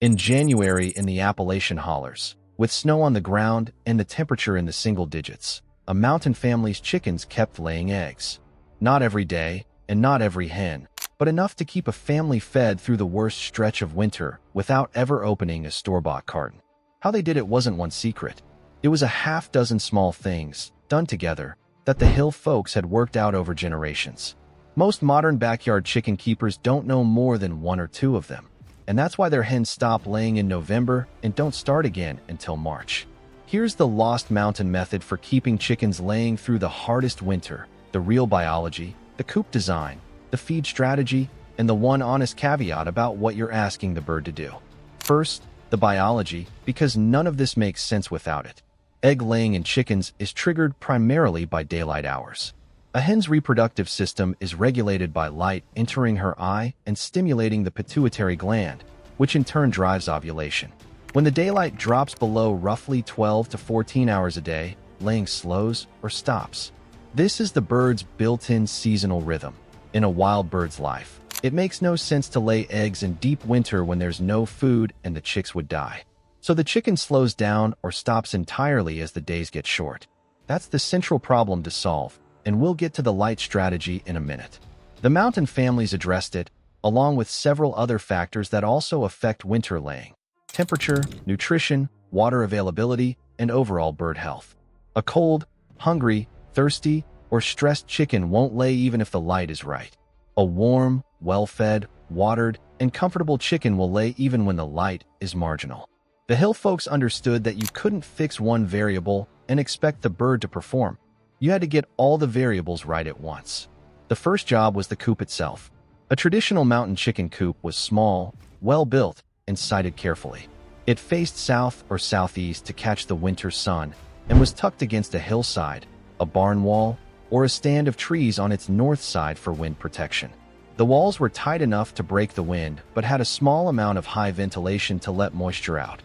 In January in the Appalachian hollers, with snow on the ground and the temperature in the single digits, a mountain family's chickens kept laying eggs. Not every day, and not every hen, but enough to keep a family fed through the worst stretch of winter without ever opening a store-bought carton. How they did it wasn't one secret. It was a half-dozen small things, done together, that the hill folks had worked out over generations. Most modern backyard chicken keepers don't know more than one or two of them, and that's why their hens stop laying in November and don't start again until March. Here's the Lost Mountain method for keeping chickens laying through the hardest winter: the real biology, the coop design, the feed strategy, and the one honest caveat about what you're asking the bird to do. First, the biology, because none of this makes sense without it. Egg laying in chickens is triggered primarily by daylight hours. A hen's reproductive system is regulated by light entering her eye and stimulating the pituitary gland, which in turn drives ovulation. When the daylight drops below roughly 12 to 14 hours a day, laying slows or stops. This is the bird's built-in seasonal rhythm. In a wild bird's life, it makes no sense to lay eggs in deep winter when there's no food and the chicks would die. So the chicken slows down or stops entirely as the days get short. That's the central problem to solve, and we'll get to the light strategy in a minute. The mountain families addressed it, along with several other factors that also affect winter laying: temperature, nutrition, water availability, and overall bird health. A cold, hungry, thirsty, or stressed chicken won't lay even if the light is right. A warm, well-fed, watered, and comfortable chicken will lay even when the light is marginal. The hill folks understood that you couldn't fix one variable and expect the bird to perform. You had to get all the variables right at once. The first job was the coop itself. A traditional mountain chicken coop was small, well-built, and sited carefully. It faced south or southeast to catch the winter sun and was tucked against a hillside, a barn wall, or a stand of trees on its north side for wind protection. The walls were tight enough to break the wind, but had a small amount of high ventilation to let moisture out.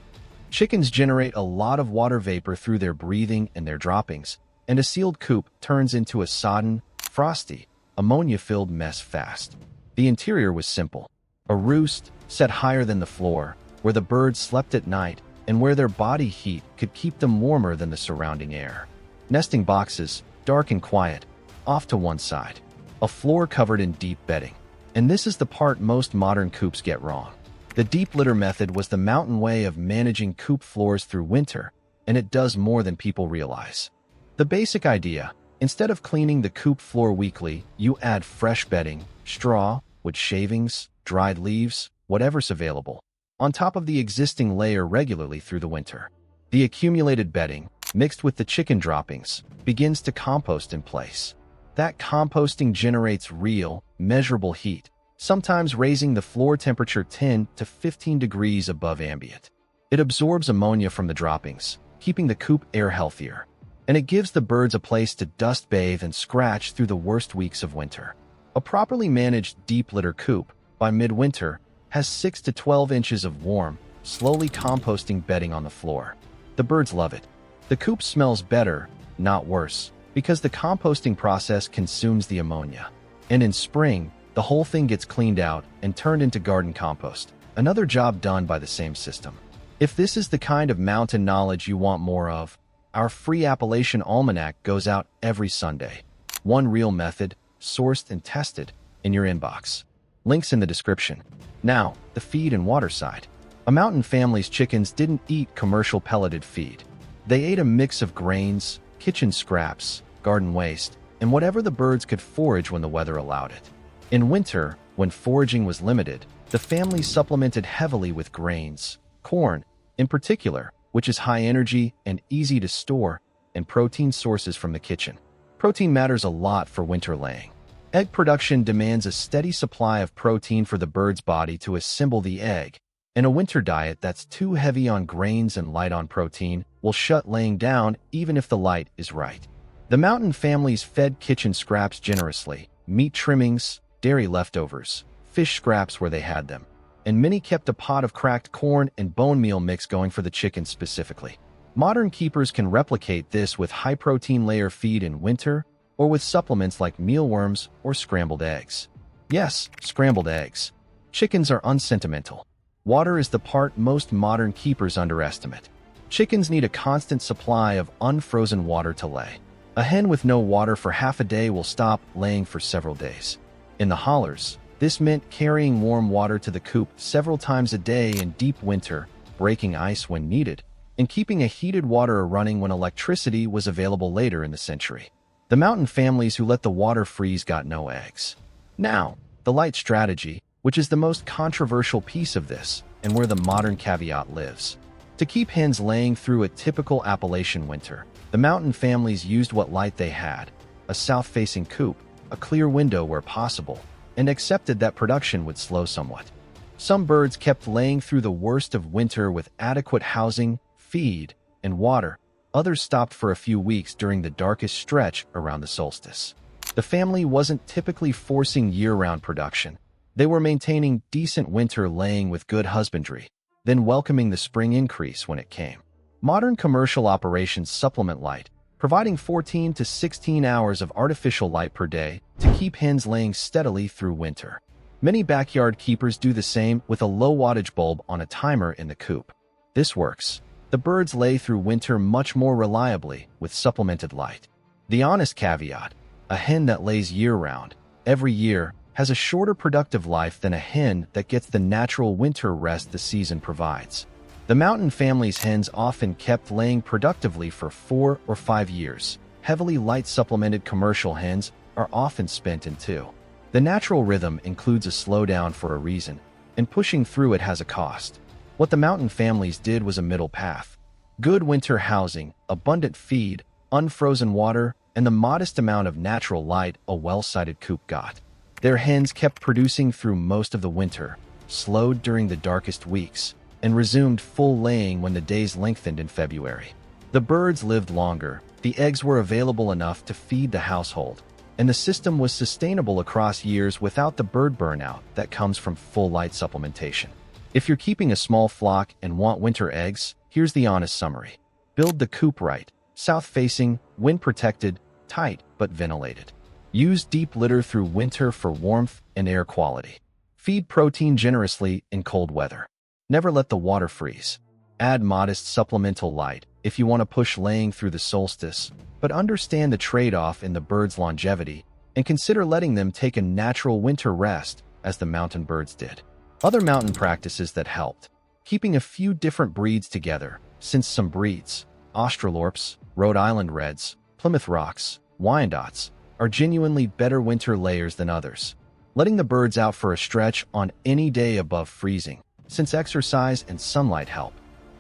Chickens generate a lot of water vapor through their breathing and their droppings, and a sealed coop turns into a sodden, frosty, ammonia-filled mess fast. The interior was simple: a roost set higher than the floor, where the birds slept at night and where their body heat could keep them warmer than the surrounding air. Nesting boxes, dark and quiet, off to one side. A floor covered in deep bedding. And this is the part most modern coops get wrong. The deep litter method was the mountain way of managing coop floors through winter, and it does more than people realize. The basic idea: instead of cleaning the coop floor weekly, you add fresh bedding, straw, wood shavings, dried leaves, whatever's available, on top of the existing layer regularly through the winter. The accumulated bedding, mixed with the chicken droppings, begins to compost in place. That composting generates real, measurable heat, sometimes raising the floor temperature 10 to 15 degrees above ambient. It absorbs ammonia from the droppings, keeping the coop air healthier, and it gives the birds a place to dust bathe and scratch through the worst weeks of winter. A properly managed deep litter coop, by midwinter, has 6 to 12 inches of warm, slowly composting bedding on the floor. The birds love it. The coop smells better, not worse, because the composting process consumes the ammonia. And in spring, the whole thing gets cleaned out and turned into garden compost, another job done by the same system. If this is the kind of mountain knowledge you want more of, our free Appalachian Almanac goes out every Sunday. One real method, sourced and tested, in your inbox. Links in the description. Now, the feed and water side. A mountain family's chickens didn't eat commercial pelleted feed. They ate a mix of grains, kitchen scraps, garden waste, and whatever the birds could forage when the weather allowed it. In winter, when foraging was limited, the family supplemented heavily with grains, corn, in particular, which is high energy and easy to store, and protein sources from the kitchen. Protein matters a lot for winter laying. Egg production demands a steady supply of protein for the bird's body to assemble the egg, and a winter diet that's too heavy on grains and light on protein will shut laying down even if the light is right. The mountain families fed kitchen scraps generously: meat trimmings, dairy leftovers, fish scraps where they had them, and many kept a pot of cracked corn and bone meal mix going for the chickens specifically. Modern keepers can replicate this with high-protein layer feed in winter, or with supplements like mealworms or scrambled eggs. Yes, scrambled eggs. Chickens are unsentimental. Water is the part most modern keepers underestimate. Chickens need a constant supply of unfrozen water to lay. A hen with no water for half a day will stop laying for several days. In the hollers, this meant carrying warm water to the coop several times a day in deep winter, breaking ice when needed, and keeping a heated water running when electricity was available later in the century. The mountain families who let the water freeze got no eggs. Now, the light strategy, which is the most controversial piece of this, and where the modern caveat lives. To keep hens laying through a typical Appalachian winter, the mountain families used what light they had, a south-facing coop, a clear window where possible, and accepted that production would slow somewhat. Some birds kept laying through the worst of winter with adequate housing, feed, and water. Others stopped for a few weeks during the darkest stretch around the solstice. The family wasn't typically forcing year-round production. They were maintaining decent winter laying with good husbandry, then welcoming the spring increase when it came. Modern commercial operations supplement light, providing 14 to 16 hours of artificial light per day to keep hens laying steadily through winter. Many backyard keepers do the same with a low-wattage bulb on a timer in the coop. This works. The birds lay through winter much more reliably with supplemented light. The honest caveat: a hen that lays year-round, every year, has a shorter productive life than a hen that gets the natural winter rest the season provides. The mountain family's hens often kept laying productively for 4 or 5 years. Heavily light-supplemented commercial hens are often spent in 2. The natural rhythm includes a slowdown for a reason, and pushing through it has a cost. What the mountain families did was a middle path. Good winter housing, abundant feed, unfrozen water, and the modest amount of natural light a well-sited coop got. Their hens kept producing through most of the winter, slowed during the darkest weeks, and resumed full laying when the days lengthened in February. The birds lived longer, the eggs were available enough to feed the household, and the system was sustainable across years without the bird burnout that comes from full light supplementation. If you're keeping a small flock and want winter eggs, here's the honest summary. Build the coop right, south-facing, wind-protected, tight but ventilated. Use deep litter through winter for warmth and air quality. Feed protein generously in cold weather. Never let the water freeze. Add modest supplemental light if you want to push laying through the solstice, but understand the trade-off in the bird's longevity and consider letting them take a natural winter rest as the mountain birds did. Other mountain practices that helped: keeping a few different breeds together, since some breeds, Australorps, Rhode Island Reds, Plymouth Rocks, Wyandottes, are genuinely better winter layers than others. Letting the birds out for a stretch on any day above freezing, since exercise and sunlight help.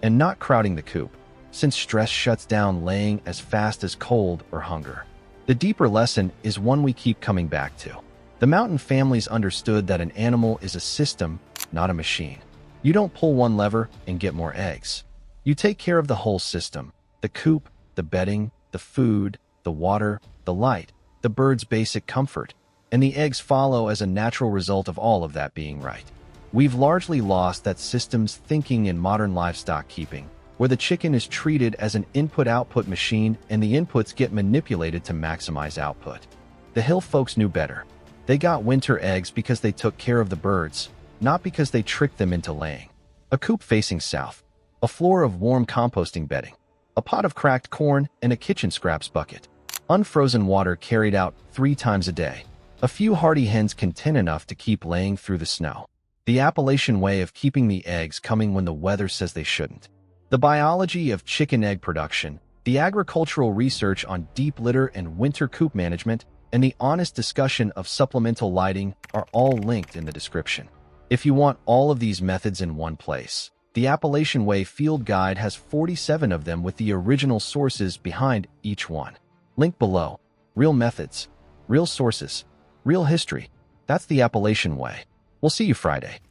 And not crowding the coop, since stress shuts down laying as fast as cold or hunger. The deeper lesson is one we keep coming back to. The mountain families understood that an animal is a system, not a machine. You don't pull one lever and get more eggs. You take care of the whole system: the coop, the bedding, the food, the water, the light, the bird's basic comfort, and the eggs follow as a natural result of all of that being right. We've largely lost that systems thinking in modern livestock keeping, where the chicken is treated as an input-output machine and the inputs get manipulated to maximize output. The hill folks knew better. They got winter eggs because they took care of the birds, not because they tricked them into laying. A coop facing south, a floor of warm composting bedding, a pot of cracked corn, and a kitchen scraps bucket. Unfrozen water carried out 3 times a day. A few hardy hens content enough to keep laying through the snow. The Appalachian way of keeping the eggs coming when the weather says they shouldn't. The biology of chicken egg production, the agricultural research on deep litter and winter coop management, and the honest discussion of supplemental lighting are all linked in the description. If you want all of these methods in one place, the Appalachian Way Field Guide has 47 of them with the original sources behind each one. Link below. Real methods, real sources, real history. That's the Appalachian Way. We'll see you Friday.